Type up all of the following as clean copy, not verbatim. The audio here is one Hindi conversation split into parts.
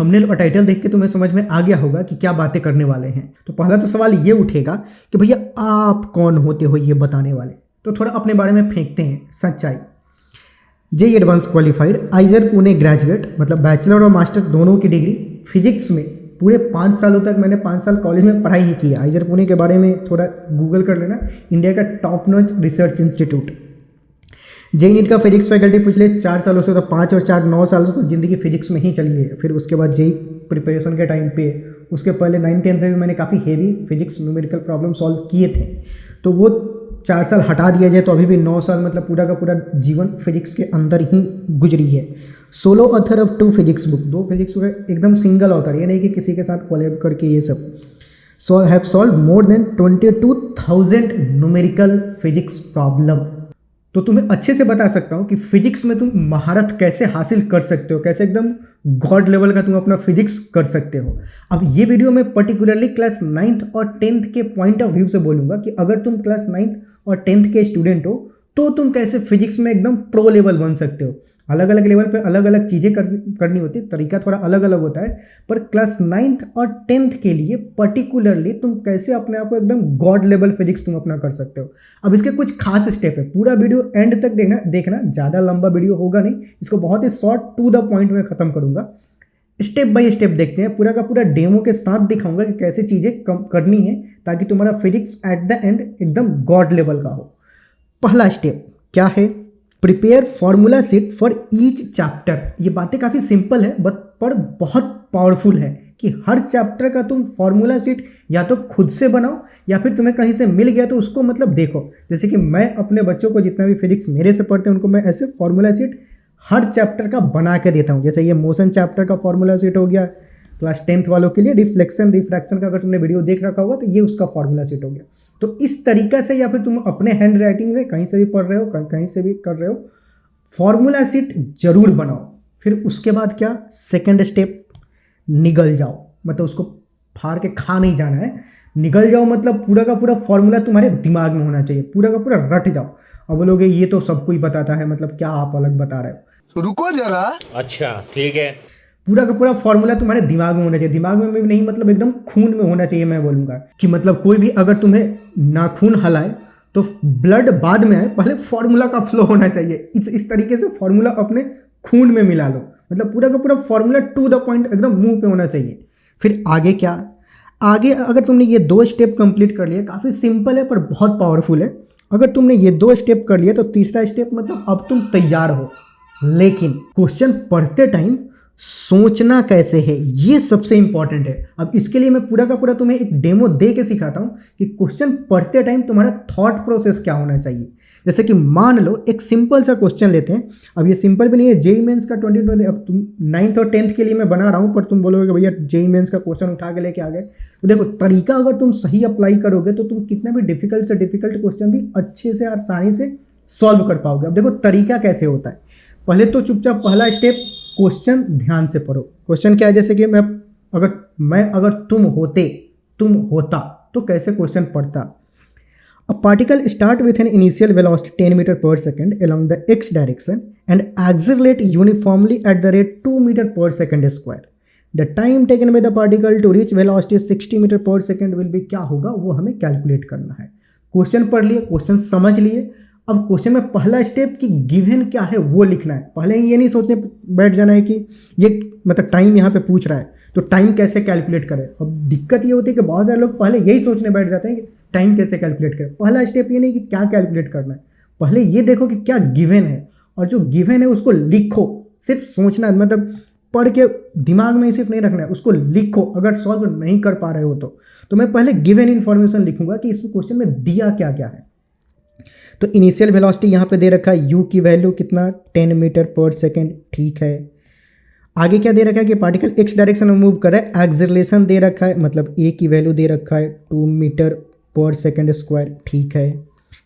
थंबनेल और टाइटल देख के तुम्हें समझ में आ गया होगा कि क्या बातें करने वाले हैं। तो पहला तो सवाल ये उठेगा कि भैया आप कौन होते हो ये बताने वाले। तो थोड़ा अपने बारे में फेंकते हैं सच्चाई। JEE advance qualified, आइजर Pune graduate, मतलब बैचलर और मास्टर दोनों की डिग्री फिजिक्स में। पूरे 5 सालों तक मैंने 5 साल कॉलेज में पढ़ाई ही की। आइजर पुणे के बारे में थोड़ा गूगल कर लेना, इंडिया का top notch research institute. JEE NEET का फिजिक्स फैकल्टी पिछले 4 सालों से, तो 5 और 4 9 साल से तो ज़िंदगी फिजिक्स में ही चली है। फिर उसके बाद जेईई प्रिपरेशन के टाइम पे, उसके पहले 9th-10th में भी मैंने काफ़ी heavy physics numerical problem solve किए थे। तो वो 4 साल हटा दिया जाए तो अभी भी 9 साल, मतलब पूरा का पूरा जीवन फिजिक्स के अंदर ही गुजरी है। Solo author of 2 physics book, 2 physics book, एकदम सिंगल ऑथर, ये नहीं कि किसी के साथ कोलैब करके ये सब। So have solve more than 22,000 numerical physics problem. तो तुम्हें अच्छे से बता सकता हूँ कि फिजिक्स में तुम महारत कैसे हासिल कर सकते हो, कैसे एकदम गॉड लेवल का तुम अपना फिजिक्स कर सकते हो। अब ये वीडियो मैं पर्टिकुलरली क्लास 9th और 10th के पॉइंट ऑफ व्यू से बोलूँगा कि अगर तुम क्लास 9th और 10th के स्टूडेंट हो तो तुम कैसे फिजिक्स में एकदम प्रो लेवल बन सकते हो। अलग अलग लेवल पे अलग अलग चीज़ें करनी होती है, तरीका थोड़ा अलग अलग होता है, पर क्लास 9th और 10th के लिए पर्टिकुलरली तुम कैसे अपने आप को एकदम गॉड लेवल फिजिक्स तुम अपना कर सकते हो। अब इसके कुछ खास स्टेप है, पूरा वीडियो एंड तक देखना, ज़्यादा लंबा वीडियो होगा नहीं, इसको बहुत ही शॉर्ट टू द पॉइंट में ख़त्म करूँगा। स्टेप बाय स्टेप देखते हैं, पूरा का पूरा डेमो के साथ दिखाऊंगा कि कैसे चीज़ें करनी है ताकि तुम्हारा फिजिक्स एट द एंड एकदम गॉड लेवल का हो। पहला स्टेप क्या है? Prepare formula sheet for each chapter. ये बातें काफ़ी सिंपल है पर बहुत पावरफुल है कि हर चैप्टर का तुम फॉर्मूला शीट या तो खुद से बनाओ या फिर तुम्हें कहीं से मिल गया तो उसको मतलब देखो। जैसे कि मैं अपने बच्चों को, जितना भी फिजिक्स मेरे से पढ़ते हैं, उनको मैं ऐसे फॉर्मूला शीट हर चैप्टर का बना के देता हूँ। जैसे ये मोशन चैप्टर का फॉर्मूला शीट हो गया क्लास 10th वालों के लिए, रिफ्लेक्शन रिफ्रैक्शन का अगर तुमने वीडियो देख रखा होगा तो ये उसका फॉर्मूला शीट हो गया। तो इस तरीक़े से, या फिर तुम अपने हैंड राइटिंग में कहीं से भी पढ़ रहे हो, कहीं से भी कर रहे हो, फॉर्मूला शीट जरूर बनाओ। फिर उसके बाद क्या? सेकंड स्टेप, निगल जाओ। मतलब उसको फाड़ के खा नहीं जाना है, निगल जाओ मतलब पूरा का पूरा फॉर्मूला तुम्हारे दिमाग में होना चाहिए, पूरा का पूरा रट जाओ। अब बोलोगे ये तो सबको ही बताता है, मतलब क्या आप अलग बता रहे हो? तो रुको जरा। अच्छा ठीक है। पूरा का पूरा फॉर्मूला तुम्हारे दिमाग में होना चाहिए। दिमाग में भी नहीं, मतलब एकदम खून में होना चाहिए। मैं बोलूँगा कि मतलब कोई भी अगर तुम्हें नाखून हलाए तो ब्लड बाद में आए, पहले फॉर्मूला का फ्लो होना चाहिए। इस तरीके से फॉर्मूला अपने खून में मिला लो, मतलब पूरा का पूरा फॉर्मूला टू द पॉइंट एकदम मुंह पे होना चाहिए। फिर आगे क्या? आगे अगर तुमने ये 2 स्टेप कंप्लीट कर लिया, काफ़ी सिंपल है पर बहुत पावरफुल है। अगर तुमने ये 2 स्टेप कर लिया तो तीसरा स्टेप मतलब अब तुम तैयार हो। लेकिन क्वेश्चन पढ़ते टाइम सोचना कैसे है, ये सबसे इंपॉर्टेंट है। अब इसके लिए मैं पूरा का पूरा तुम्हें एक डेमो दे के सिखाता हूँ कि क्वेश्चन पढ़ते टाइम तुम्हारा थॉट प्रोसेस क्या होना चाहिए। जैसे कि मान लो एक सिंपल सा क्वेश्चन लेते हैं। अब ये सिंपल भी नहीं है, जेईई मेंस का 2020, अब तुम 9th और 10th के लिए मैं बना रहा हूँ, पर तुम बोलोगे भैया जेईई मेंस का क्वेश्चन उठा के लेके आ गए। तो देखो, तरीका अगर तुम सही अप्लाई करोगे तो तुम कितना भी डिफिकल्ट से डिफिकल्ट क्वेश्चन भी अच्छे से आसानी से सॉल्व कर पाओगे। अब देखो तरीका कैसे होता है। पहले तो चुपचाप पहला स्टेप, क्वेश्चन ध्यान से पढ़ो। क्वेश्चन क्या है? जैसे कि अगर तुम होता तो कैसे क्वेश्चन पढ़ता। A particle start with an initial velocity 10 metre पर second along the x direction and accelerate uniformly at the rate 2 metre पर second square. The time taken by the particle to reach velocity 60 metre पर सेकेंड will be, क्या होगा वो हमें कैलकुलेट करना है। क्वेश्चन पढ़ लिए, क्वेश्चन समझ लिए। अब क्वेश्चन में पहला स्टेप कि गिवन क्या है वो लिखना है। पहले ही ये नहीं सोचने बैठ जाना है कि ये मतलब टाइम यहाँ पे पूछ रहा है तो टाइम कैसे कैलकुलेट करें। अब दिक्कत ये होती है कि बहुत सारे लोग पहले यही सोचने बैठ जाते हैं कि टाइम कैसे कैलकुलेट करें। पहला स्टेप ये नहीं कि क्या कैलकुलेट करना है, पहले ये देखो कि क्या गिवन है, और जो गिवन है उसको लिखो। सिर्फ सोचना, मतलब पढ़ के दिमाग में सिर्फ नहीं रखना है, उसको लिखो। अगर सॉल्व नहीं कर पा रहे हो तो मैं पहले गिवन इन्फॉर्मेशन लिखूंगा कि इस क्वेश्चन में दिया क्या क्या है। तो इनिशियल वेलोसिटी यहाँ पे दे रखा है, u की वैल्यू कितना 10 मीटर पर सेकेंड, ठीक है। आगे क्या दे रखा है कि पार्टिकल x डायरेक्शन में मूव कर रहा है। एक्सेलरेशन दे रखा है, मतलब a की वैल्यू दे रखा है 2 मीटर पर सेकेंड स्क्वायर, ठीक है।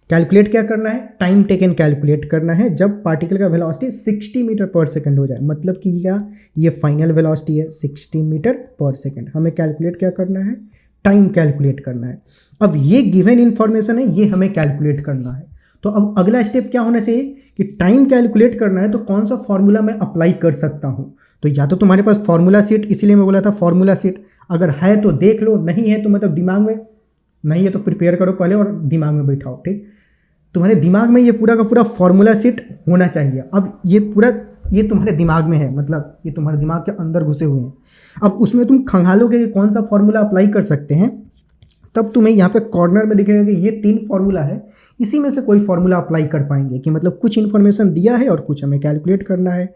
कैलकुलेट क्या करना है? टाइम टेकन कैलकुलेट करना है जब पार्टिकल का वेलोसिटी 60 मीटर पर सेकेंड हो जाए। मतलब कि ये फाइनल वेलोसिटी है 60 मीटर पर सेकेंड। हमें कैलकुलेट क्या करना है? टाइम कैलकुलेट करना है। अब ये गिवन इन्फॉर्मेशन है, ये हमें कैलकुलेट करना है। तो अब अगला स्टेप क्या होना चाहिए कि टाइम कैलकुलेट करना है तो कौन सा फॉर्मूला मैं अप्लाई कर सकता हूँ। तो या तो तुम्हारे पास फॉर्मूला सीट, इसीलिए मैं बोला था फॉर्मूला सीट, अगर है तो देख लो, नहीं है तो मतलब दिमाग में, नहीं है तो प्रिपेयर करो पहले और दिमाग में बैठाओ, ठीक। तुम्हारे दिमाग में ये पूरा का पूरा फॉर्मूला सीट होना चाहिए। अब ये पूरा ये तुम्हारे दिमाग में है, मतलब ये तुम्हारे दिमाग के अंदर घुसे हुए हैं। अब उसमें तुम खंगालोगे कि कौन सा फॉर्मूला अप्लाई कर सकते हैं, तब तुम्हें यहाँ पे कॉर्नर में दिखेगा कि ये 3 फॉर्मूला है, इसी में से कोई फॉर्मूला अप्लाई कर पाएंगे कि मतलब कुछ इन्फॉर्मेशन दिया है और कुछ हमें कैलकुलेट करना है।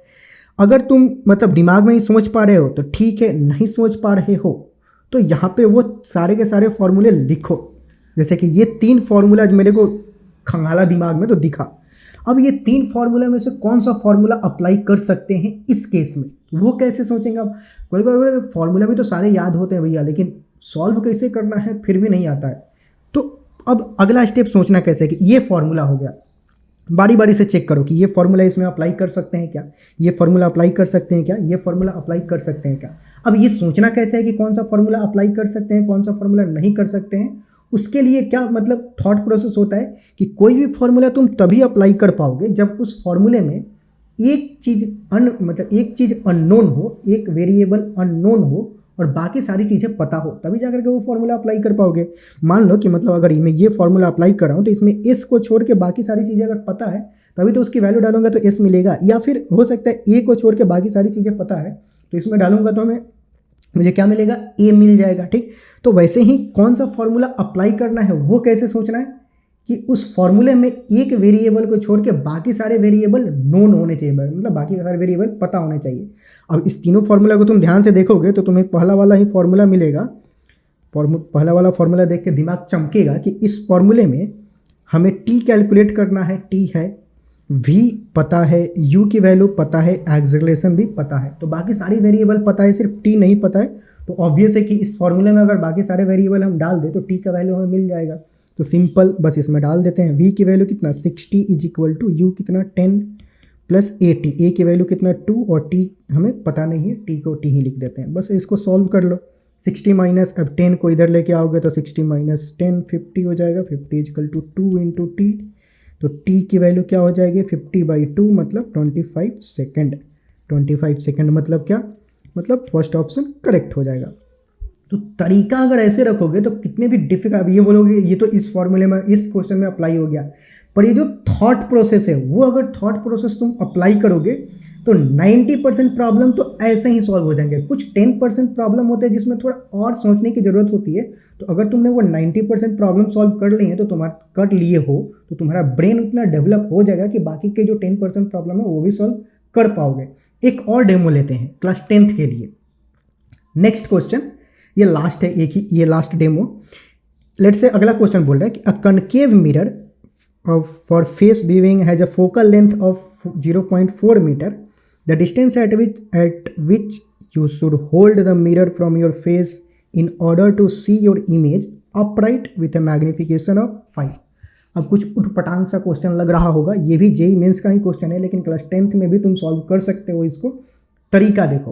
अगर तुम मतलब दिमाग में ही सोच पा रहे हो तो ठीक है, नहीं सोच पा रहे हो तो यहाँ पे वो सारे के सारे फॉर्मूले लिखो। जैसे कि ये 3 फॉर्मूला मेरे को खंगाला दिमाग में तो दिखा। अब ये 3 फॉर्मूला में से कौन सा फॉर्मूला अप्लाई कर सकते हैं इस केस में, वो कैसे सोचेंगे। अब कोई बार फॉर्मूला भी तो सारे याद होते हैं भैया, लेकिन सॉल्व कैसे करना है फिर भी नहीं आता है। तो अब अगला स्टेप सोचना कैसे है कि ये फॉर्मूला हो गया, बारी बारी से चेक करो कि ये फॉर्मूला इसमें अप्लाई कर सकते हैं क्या, ये फॉर्मूला अप्लाई कर सकते हैं क्या, ये फॉर्मूला अप्लाई कर सकते हैं क्या। अब ये सोचना कैसे है कि कौन सा फॉर्मूला अप्लाई कर सकते हैं, कौन सा फॉर्मूला नहीं कर सकते हैं। उसके लिए क्या मतलब थॉट प्रोसेस होता है कि कोई भी फॉर्मूला तुम तभी अप्लाई कर पाओगे जब उस फॉर्मूले में एक चीज़ एक चीज़ अननोन हो, एक वेरिएबल अननोन हो और बाकी सारी चीज़ें पता हो, तभी जाकर के वो फॉर्मूला अप्लाई कर पाओगे। मान लो कि मतलब अगर मैं ये फॉर्मूला अप्लाई कर रहा हूँ तो इसमें एस को छोड़ के बाकी सारी चीज़ें अगर पता है तभी तो उसकी वैल्यू डालूंगा तो एस मिलेगा, या फिर हो सकता है ए को छोड़ के बाकी सारी चीज़ें पता है तो इसमें डालूंगा तो मुझे क्या मिलेगा, ए मिल जाएगा, ठीक। तो वैसे ही कौन सा फॉर्मूला अप्लाई करना है वो कैसे सोचना है कि उस फॉर्मूले में एक वेरिएबल को छोड़ के बाकी सारे वेरिएबल नोन होने चाहिए, मतलब बाकी सारे वेरिएबल पता होने चाहिए। अब इस तीनों फॉर्मूला को तुम ध्यान से देखोगे तो तुम्हें पहला वाला ही फॉर्मूला मिलेगा। पहला वाला फॉर्मूला देख के दिमाग चमकेगा कि इस फॉर्मूले में हमें टी कैलकुलेट करना है, टी है, v पता है, u की वैल्यू पता है, एक्सेलरेशन भी पता है, तो बाकी सारी वेरिएबल पता है, सिर्फ t नहीं पता है। तो ऑब्वियस है कि इस फॉर्मूले में अगर बाकी सारे वेरिएबल हम डाल दें तो t का वैल्यू हमें मिल जाएगा। तो सिंपल बस इसमें डाल देते हैं, v की वैल्यू कितना 60 इज इक्वल टू u कितना 10 प्लस 80, a की वैल्यू कितना 2 और t हमें पता नहीं है, t को t ही लिख देते हैं। बस इसको सॉल्व कर लो। 60 माइनस अब 10 को इधर लेके आओगे तो 60 माइनस 10 50 हो जाएगा, 50 इजकल टू 2 इंटू टी, तो t की वैल्यू क्या हो जाएगी 50/2 मतलब 25 सेकेंड। 25 सेकेंड मतलब क्या, मतलब फर्स्ट ऑप्शन करेक्ट हो जाएगा। तो तरीका अगर ऐसे रखोगे तो कितने भी डिफिकल्ट, अब ये बोलोगे ये तो इस फॉर्मूले में इस क्वेश्चन में अप्लाई हो गया, पर ये जो थॉट प्रोसेस है वो अगर थॉट प्रोसेस तुम अप्लाई करोगे तो 90% प्रॉब्लम तो ऐसे ही सॉल्व हो जाएंगे। कुछ 10% प्रॉब्लम होते हैं जिसमें थोड़ा और सोचने की ज़रूरत होती है। तो अगर तुमने वो 90% प्रॉब्लम सॉल्व कर ली है तो तुम्हारा ब्रेन उतना डेवलप हो जाएगा कि बाकी के जो 10% प्रॉब्लम है वो भी सॉल्व कर पाओगे। एक और डेमो लेते हैं क्लास 10th के लिए। नेक्स्ट क्वेश्चन, ये लास्ट है, एक ही ये लास्ट डेमो। लेट से अगला क्वेश्चन बोल रहा है कि a concave mirror for face viewing has a focal length of 0.4 meter. The distance at which you should hold the mirror from your face in order to see your image upright with a magnification of 5. अब कुछ उठपटांग सा क्वेश्चन लग रहा होगा, ये भी जेई मेंस का ही क्वेश्चन है, लेकिन क्लास 10th में भी तुम सॉल्व कर सकते हो इसको। तरीका देखो,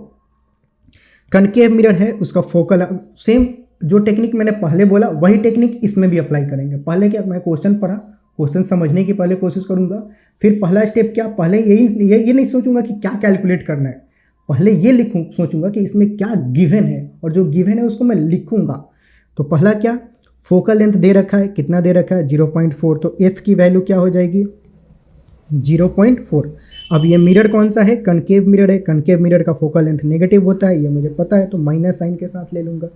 कनकेव मिरर है, उसका फोकल सेम जो टेक्निक मैंने पहले बोला वही टेक्निक इसमें भी अप्लाई करेंगे। पहले क्या, मैं क्वेश्चन पढ़ा, क्वेश्चन समझने की पहले कोशिश करूंगा, फिर पहला स्टेप क्या, पहले ये नहीं सोचूंगा कि क्या कैलकुलेट करना है, पहले ये सोचूंगा कि इसमें क्या गिवन है और जो गिवन है उसको मैं लिखूंगा। तो पहला क्या, फोकल लेंथ दे रखा है, कितना दे रखा है 0.4, तो एफ की वैल्यू क्या हो जाएगी 0.4। अब ये मिरर कौन सा है, कनकेव मिरर है, कनकेव मिरर का फोकल लेंथ नेगेटिव होता है, ये मुझे पता है, तो माइनस साइन के साथ ले लूँगा,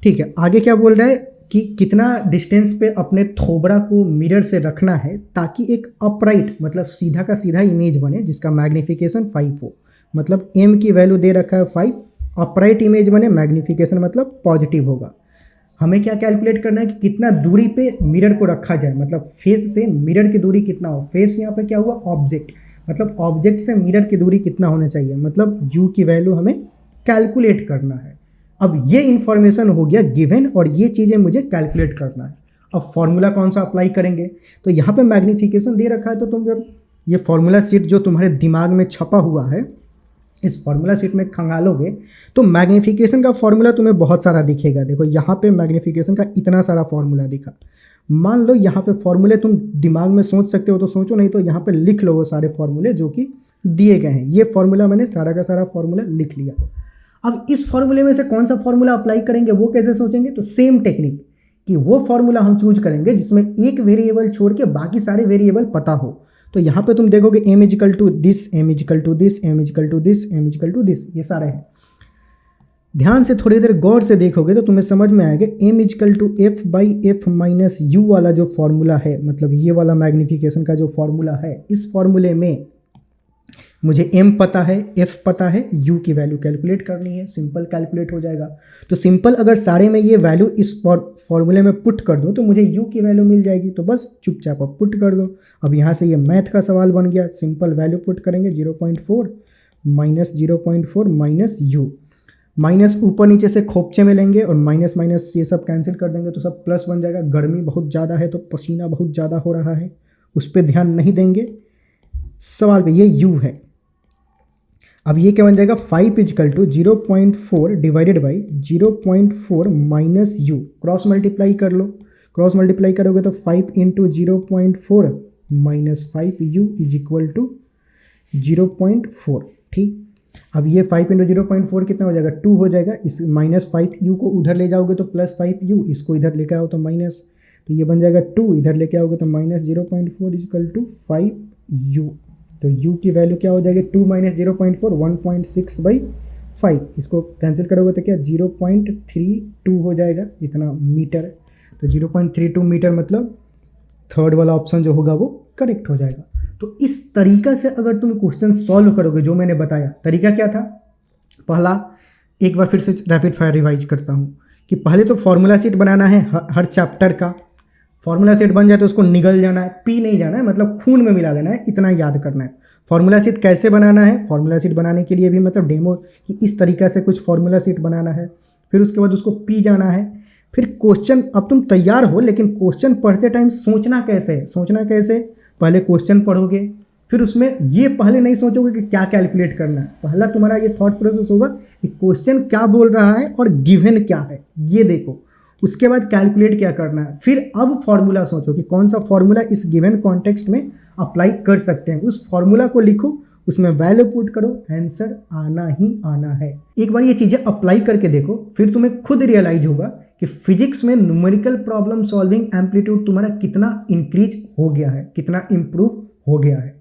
ठीक है। आगे क्या बोल रहा है कि कितना डिस्टेंस पे अपने थोबड़ा को मिरर से रखना है ताकि एक अपराइट मतलब सीधा का सीधा इमेज बने जिसका मैग्निफिकेशन 5 हो। मतलब m की वैल्यू दे रखा है 5, अपराइट इमेज बने, मैग्निफिकेशन मतलब पॉजिटिव होगा। हमें क्या कैलकुलेट करना है कि कितना दूरी पे मिरर को रखा जाए, मतलब फेस से मिरर की दूरी कितना हो। फेस यहाँ पे क्या हुआ, ऑब्जेक्ट, मतलब ऑब्जेक्ट से मिरर की दूरी कितना होना चाहिए, मतलब u की वैल्यू हमें कैलकुलेट करना है। अब ये इन्फॉर्मेशन हो गया गिवन और ये चीज़ें मुझे कैलकुलेट करना है। अब फॉर्मूला कौन सा अप्लाई करेंगे, तो यहाँ पे मैग्निफिकेशन दे रखा है, तो तुम जब ये फॉर्मूला शीट जो तुम्हारे दिमाग में छपा हुआ है इस फॉर्मूला शीट में खंगालोगे तो मैग्निफिकेशन का फॉर्मूला तुम्हें बहुत सारा दिखेगा। देखो यहाँ पे मैग्निफिकेशन का इतना सारा फॉर्मूला दिखा। मान लो यहाँ पे फॉर्मूले तुम दिमाग में सोच सकते हो तो सोचो, नहीं तो यहाँ पे लिख लो वो सारे फॉर्मूले जो कि दिए गए हैं। ये फॉर्मूला मैंने सारा का सारा फॉर्मूला लिख लिया। अब इस फॉर्मूले में से कौन सा फॉर्मूला अप्लाई करेंगे वो कैसे सोचेंगे, तो सेम टेक्निक कि वो फॉर्मूला हम चूज करेंगे जिसमें एक वेरिएबल छोड़ के बाकी सारे वेरिएबल पता हो। तो यहाँ पे तुम देखोगे m is equal to this, m is equal to this, m is equal to this, m is equal to this, ये सारे हैं। ध्यान से थोड़ी देर गौर से देखोगे तो तुम्हें समझ में आएगा m is equal to F by F minus U वाला जो फॉर्मूला है, मतलब ये वाला मैग्निफिकेशन का जो फॉर्मूला है, इस फॉर्मूले में मुझे m पता है, f पता है, u की वैल्यू कैलकुलेट करनी है, सिंपल कैलकुलेट हो जाएगा। तो सिंपल अगर सारे में ये वैल्यू इस फॉर्मूले में पुट कर दो तो मुझे u की वैल्यू मिल जाएगी। तो बस चुपचाप अब पुट कर दो। अब यहाँ से ये मैथ का सवाल बन गया, सिंपल वैल्यू पुट करेंगे 0.4 माइनस 0.4 माइनस u, माइनस ऊपर नीचे से खोपचे में लेंगे और माइनस माइनस ये सब कैंसिल कर देंगे तो सब प्लस बन जाएगा। गर्मी बहुत ज़्यादा है तो पसीना बहुत ज़्यादा हो रहा है, उस पर ध्यान नहीं देंगे सवाल पे। ये u है। अब ये क्या बन जाएगा 5 equal to 0.4 divided by 0.4 minus u, cross multiply कर लो। क्रॉस मल्टीप्लाई करोगे तो 5 into 0.4 minus 5 u is equal to 0.4। ठीक, अब ये 5 इंटू 0.4 कितना हो जाएगा 2 हो जाएगा। इस माइनस 5 यू को उधर ले जाओगे तो प्लस 5 यू, इसको इधर लेके आओ तो माइनस, तो ये बन जाएगा 2, इधर लेके आओगे तो माइनस 0.4 इजिकल टू 5 यू। तो u की वैल्यू क्या हो जाएगी 2 माइनस 0.4 1.6 बाई 5, इसको कैंसिल करोगे तो क्या 0.32 हो जाएगा इतना मीटर। तो 0.32 मीटर मतलब थर्ड वाला ऑप्शन जो होगा वो करेक्ट हो जाएगा। तो इस तरीका से अगर तुम क्वेश्चन सॉल्व करोगे, जो मैंने बताया तरीका क्या था, पहला एक बार फिर से रैपिड फायर रिवाइज करता हूँ कि पहले तो फॉर्मूला शीट बनाना है हर चैप्टर का। फॉर्मूला सेट बन जाए तो उसको निगल जाना है, पी नहीं जाना है, मतलब खून में मिला लेना है, इतना याद करना है। फॉर्मूला सेट कैसे बनाना है, फॉर्मूला सेट बनाने के लिए भी मतलब डेमो कि इस तरीक़ा से कुछ फॉर्मूला सेट बनाना है, फिर उसके बाद उसको पी जाना है। फिर क्वेश्चन, अब तुम तैयार हो लेकिन क्वेश्चन पढ़ते टाइम सोचना कैसे है, सोचना कैसे, पहले क्वेश्चन पढ़ोगे फिर उसमें ये पहले नहीं सोचोगे कि क्या कैलकुलेट करना है। पहला तुम्हारा ये थॉट प्रोसेस होगा कि क्वेश्चन क्या बोल रहा है और गिवन क्या है ये देखो, उसके बाद कैलकुलेट क्या करना है। फिर अब फॉर्मूला सोचो कि कौन सा फॉर्मूला इस गिवन कॉन्टेक्स्ट में अप्लाई कर सकते हैं, उस फॉर्मूला को लिखो, उसमें वैल्यू पुट करो, आंसर आना ही आना है। एक बार ये चीज़ें अप्लाई करके देखो, फिर तुम्हें खुद रियलाइज होगा कि फिजिक्स में न्यूमेरिकल प्रॉब्लम सॉल्विंग एम्पलीट्यूड तुम्हारा कितना इंक्रीज हो गया है, कितना इम्प्रूव हो गया है।